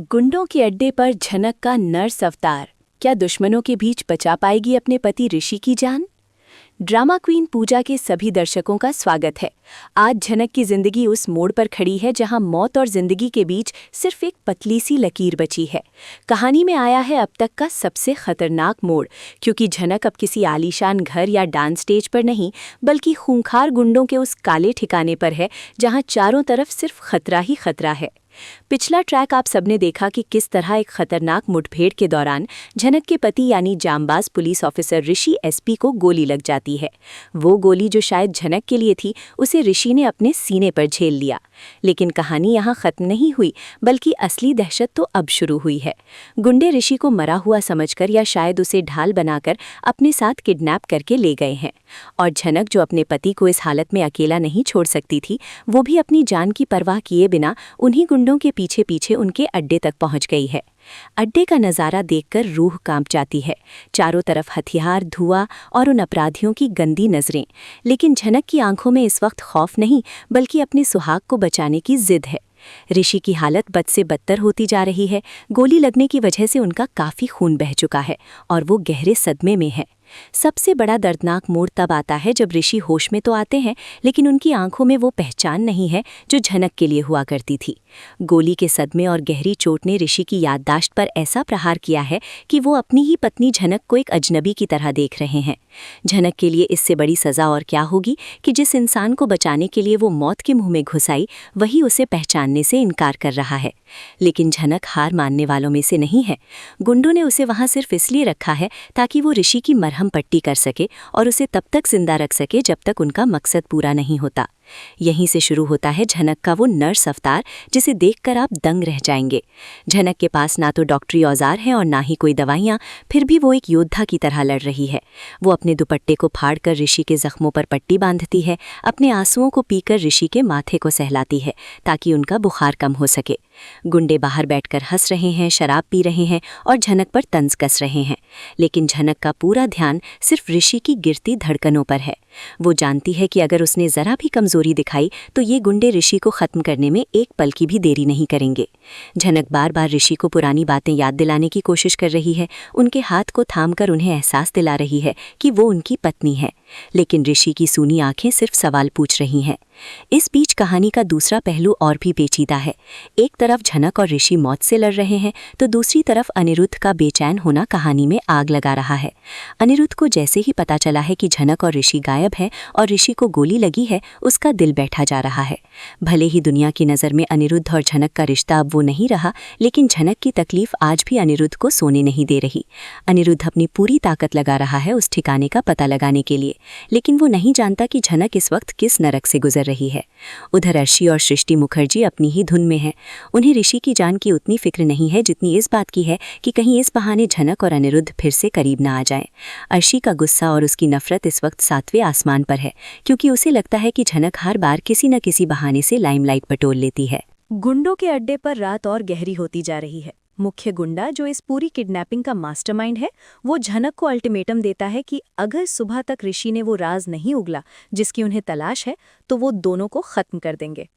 गुंडों के अड्डे पर झनक का नर्स अवतार। क्या दुश्मनों के बीच बचा पाएगी अपने पति ऋषि की जान? ड्रामा क्वीन पूजा के सभी दर्शकों का स्वागत है। आज झनक की जिंदगी उस मोड़ पर खड़ी है जहां मौत और जिंदगी के बीच सिर्फ एक पतली सी लकीर बची है। कहानी में आया है अब तक का सबसे खतरनाक मोड़, क्योंकि झनक अब किसी आलीशान घर या डांस स्टेज पर नहीं, बल्कि खूंखार गुंडों के उस काले ठिकाने पर है जहां चारों तरफ सिर्फ खतरा ही खतरा है। पिछला ट्रैक आप सबने देखा कि किस तरह एक खतरनाक मुठभेड़ के दौरान झनक के पति यानी जांबाज पुलिस ऑफिसर ऋषि एसपी को गोली लग जाती है। वो गोली जो शायद झनक के लिए थी, उसे ऋषि ने अपने सीने पर झेल लिया। लेकिन कहानी यहाँ खत्म नहीं हुई, बल्कि असली दहशत तो अब शुरू हुई है। गुंडे ऋषि को मरा हुआ समझकर या शायद उसे ढाल बनाकर अपने साथ किडनैप करके ले गए हैं। और झनक, जो अपने पति को इस हालत में अकेला नहीं छोड़ सकती थी, वो भी अपनी जान की परवाह किए बिना उन्हीं गुंडों के पीछे पीछे उनके अड्डे तक पहुंच गई है। अड्डे का नज़ारा देखकर रूह कांप जाती है। चारों तरफ हथियार, धुआं और उन अपराधियों की गंदी नजरें। लेकिन झनक की आंखों में इस वक्त खौफ नहीं, बल्कि अपने सुहाग को बचाने की जिद है। ऋषि की हालत बद से बदतर होती जा रही है। गोली लगने की वजह से उनका काफ़ी खून बह चुका है और वो गहरे सदमे में है। सबसे बड़ा दर्दनाक मोड़ तब आता है जब ऋषि होश में तो आते हैं, लेकिन उनकी आंखों में वो पहचान नहीं है जो झनक के लिए हुआ करती थी। गोली के सदमे और गहरी चोट ने ऋषि की याददाश्त पर ऐसा प्रहार किया है कि वो अपनी ही पत्नी झनक को एक अजनबी की तरह देख रहे हैं। झनक के लिए इससे बड़ी सज़ा और क्या होगी कि जिस इंसान को बचाने के लिए वो मौत के मुंह में घुस आई, वही उसे पहचानने से इनकार कर रहा है। लेकिन झनक हार मानने वालों में से नहीं है। गुंडों ने उसे वहां सिर्फ इसलिए रखा है ताकि वो ऋषि की मरहम पट्टी कर सके और उसे तब तक जिंदा रख सके जब तक उनका मकसद पूरा नहीं होता। यहीं से शुरू होता है झनक का वो नर्स अवतार, जिसे देखकर आप दंग रह जाएंगे। झनक के पास ना तो डॉक्टरी औजार हैं और ना ही कोई दवाइयाँ, फिर भी वो एक योद्धा की तरह लड़ रही है। वो अपने दुपट्टे को फाड़कर ऋषि के जख्मों पर पट्टी बांधती है, अपने आंसुओं को पीकर ऋषि के माथे को सहलाती है ताकि उनका बुखार कम हो सके। गुंडे बाहर बैठकर हंस रहे हैं, शराब पी रहे हैं और झनक पर तंज कस रहे हैं। लेकिन झनक का पूरा ध्यान सिर्फ ऋषि की गिरती धड़कनों पर है। वो जानती है कि अगर उसने जरा भी कमजोरी दिखाई तो ये गुंडे ऋषि को खत्म करने में एक पल की भी देरी नहीं करेंगे। झनक बार बार ऋषि को पुरानी बातें याद दिलाने की कोशिश कर रही है, उनके हाथ को थामकर उन्हें एहसास दिला रही है कि वो उनकी पत्नी है। लेकिन ऋषि की सूनी आंखें सिर्फ सवाल पूछ रही हैं। इस बीच कहानी का दूसरा पहलू और भी पेचीदा है। एक तरफ झनक और ऋषि मौत से लड़ रहे हैं, तो दूसरी तरफ अनिरुद्ध का बेचैन होना कहानी में आग लगा रहा है। अनिरुद्ध को जैसे ही पता चला है कि झनक और ऋषि गायब हैं और ऋषि को गोली लगी है, उसका दिल बैठा जा रहा है। भले ही दुनिया की नज़र में अनिरुद्ध और झनक का रिश्ता अब वो नहीं रहा, लेकिन झनक की तकलीफ आज भी अनिरुद्ध को सोने नहीं दे रही। अनिरुद्ध अपनी पूरी ताकत लगा रहा है उस ठिकाने का पता लगाने के लिए, लेकिन वो नहीं जानता कि झनक इस वक्त किस नरक से गुजर रही है। उधर अर्शी और सृष्टि मुखर्जी अपनी ही धुन में हैं। उन्हें ऋषि की जान की उतनी फिक्र नहीं है जितनी इस बात की है कि कहीं इस बहाने झनक और अनिरुद्ध फिर से करीब ना आ जाएं। अर्शी का गुस्सा और उसकी नफरत इस वक्त 7वें आसमान पर है, क्योंकि उसे लगता है कि झनक हर बार किसी न किसी बहाने से लाइमलाइट बटोर लेती है। गुंडों के अड्डे पर रात और गहरी होती जा रही है। मुख्य गुंडा, जो इस पूरी किडनैपिंग का मास्टरमाइंड है, वो झनक को अल्टीमेटम देता है कि अगर सुबह तक ऋषि ने वो राज नहीं उगला जिसकी उन्हें तलाश है, तो वो दोनों को खत्म कर देंगे।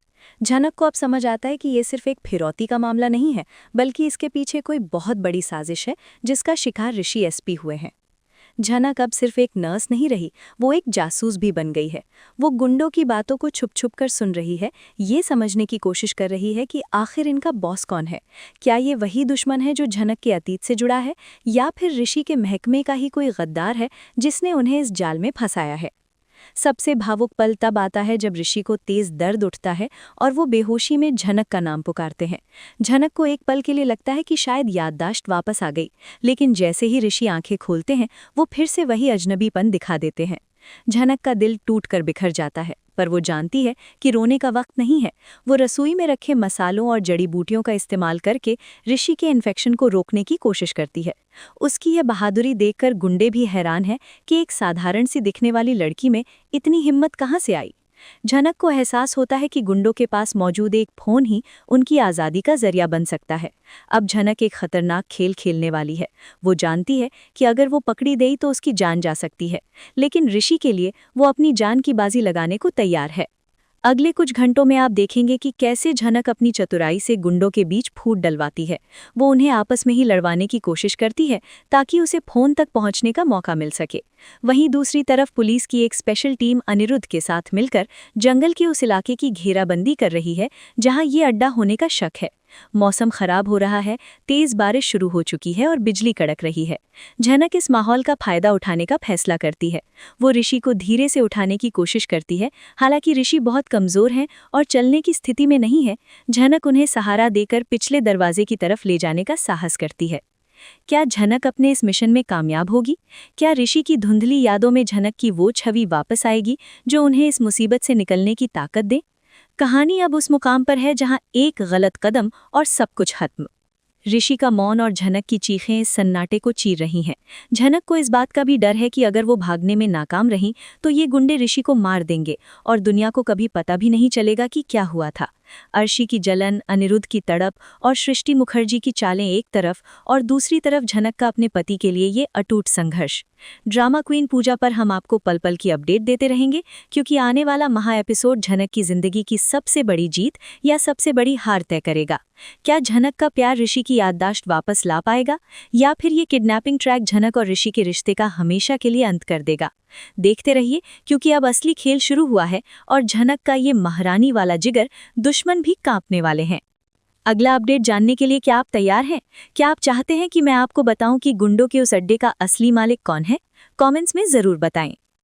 झनक को अब समझ आता है कि ये सिर्फ एक फिरौती का मामला नहीं है, बल्कि इसके पीछे कोई बहुत बड़ी साजिश है जिसका शिकार ऋषि एसपी हुए हैं। झनक अब सिर्फ एक नर्स नहीं रही, वो एक जासूस भी बन गई है। वो गुंडों की बातों को छुप छुप कर सुन रही है, ये समझने की कोशिश कर रही है कि आखिर इनका बॉस कौन है। क्या ये वही दुश्मन है जो झनक के अतीत से जुड़ा है, या फिर ऋषि के महकमे का ही कोई गद्दार है जिसने उन्हें इस जाल में फंसाया है। सबसे भावुक पल तब आता है जब ऋषि को तेज दर्द उठता है और वो बेहोशी में झनक का नाम पुकारते हैं। झनक को एक पल के लिए लगता है कि शायद याददाश्त वापस आ गई, लेकिन जैसे ही ऋषि आंखें खोलते हैं, वो फिर से वही अजनबीपन दिखा देते हैं। झनक का दिल टूटकर बिखर जाता है, पर वो जानती है कि रोने का वक्त नहीं है। वो रसोई में रखे मसालों और जड़ी बूटियों का इस्तेमाल करके ऋषि के इन्फेक्शन को रोकने की कोशिश करती है। उसकी यह बहादुरी देखकर गुंडे भी हैरान हैं कि एक साधारण सी दिखने वाली लड़की में इतनी हिम्मत कहाँ से आई। झनक को एहसास होता है कि गुंडों के पास मौजूद एक फोन ही उनकी आज़ादी का जरिया बन सकता है। अब झनक एक खतरनाक खेल खेलने वाली है। वो जानती है कि अगर वो पकड़ी गई तो उसकी जान जा सकती है, लेकिन ऋषि के लिए वो अपनी जान की बाजी लगाने को तैयार है। अगले कुछ घंटों में आप देखेंगे कि कैसे झनक अपनी चतुराई से गुंडों के बीच फूट डलवाती है। वो उन्हें आपस में ही लड़वाने की कोशिश करती है ताकि उसे फोन तक पहुंचने का मौका मिल सके। वहीं दूसरी तरफ पुलिस की एक स्पेशल टीम अनिरुद्ध के साथ मिलकर जंगल के उस इलाके की घेराबंदी कर रही है जहां ये अड्डा होने का शक है। मौसम खराब हो रहा है, तेज बारिश शुरू हो चुकी है और बिजली कड़क रही है। झनक इस माहौल का फायदा उठाने का फैसला करती है। वो ऋषि को धीरे से उठाने की कोशिश करती है। हालांकि ऋषि बहुत कमजोर हैं और चलने की स्थिति में नहीं है। झनक उन्हें सहारा देकर पिछले दरवाजे की तरफ ले जाने का साहस करती है। क्या झनक अपने इस मिशन में कामयाब होगी? क्या ऋषि की धुंधली यादों में झनक की वो छवि वापस आएगी जो उन्हें इस मुसीबत से निकलने की ताकत दे? कहानी अब उस मुकाम पर है जहां एक गलत कदम और सब कुछ खत्म। ऋषि का मौन और झनक की चीखें इस सन्नाटे को चीर रही हैं। झनक को इस बात का भी डर है कि अगर वो भागने में नाकाम रही तो ये गुंडे ऋषि को मार देंगे और दुनिया को कभी पता भी नहीं चलेगा कि क्या हुआ था। अर्शी की जलन, अनिरुद्ध की तड़प और सृष्टि मुखर्जी की चालें एक तरफ और दूसरी तरफ झनक का अपने पति के लिए ये अटूट संघर्ष। ड्रामा क्वीन पूजा पर हम आपको पल पल की अपडेट देते रहेंगे, क्योंकि आने वाला महा एपिसोड झनक की जिंदगी की सबसे बड़ी जीत या सबसे बड़ी हार तय करेगा। क्या झनक का प्यार ऋषि की याददाश्त वापस ला पाएगा या फिर ये किडनैपिंग ट्रैक झनक और ऋषि के रिश्ते का हमेशा के लिए अंत कर देगा? देखते रहिए, क्योंकि अब असली खेल शुरू हुआ है और झनक का ये महारानी वाला जिगर दुश्मन भी कांपने वाले हैं। अगला अपडेट जानने के लिए क्या आप तैयार हैं? क्या आप चाहते हैं कि मैं आपको बताऊं कि गुंडों के उस अड्डे का असली मालिक कौन है? कमेंट्स में जरूर बताएं।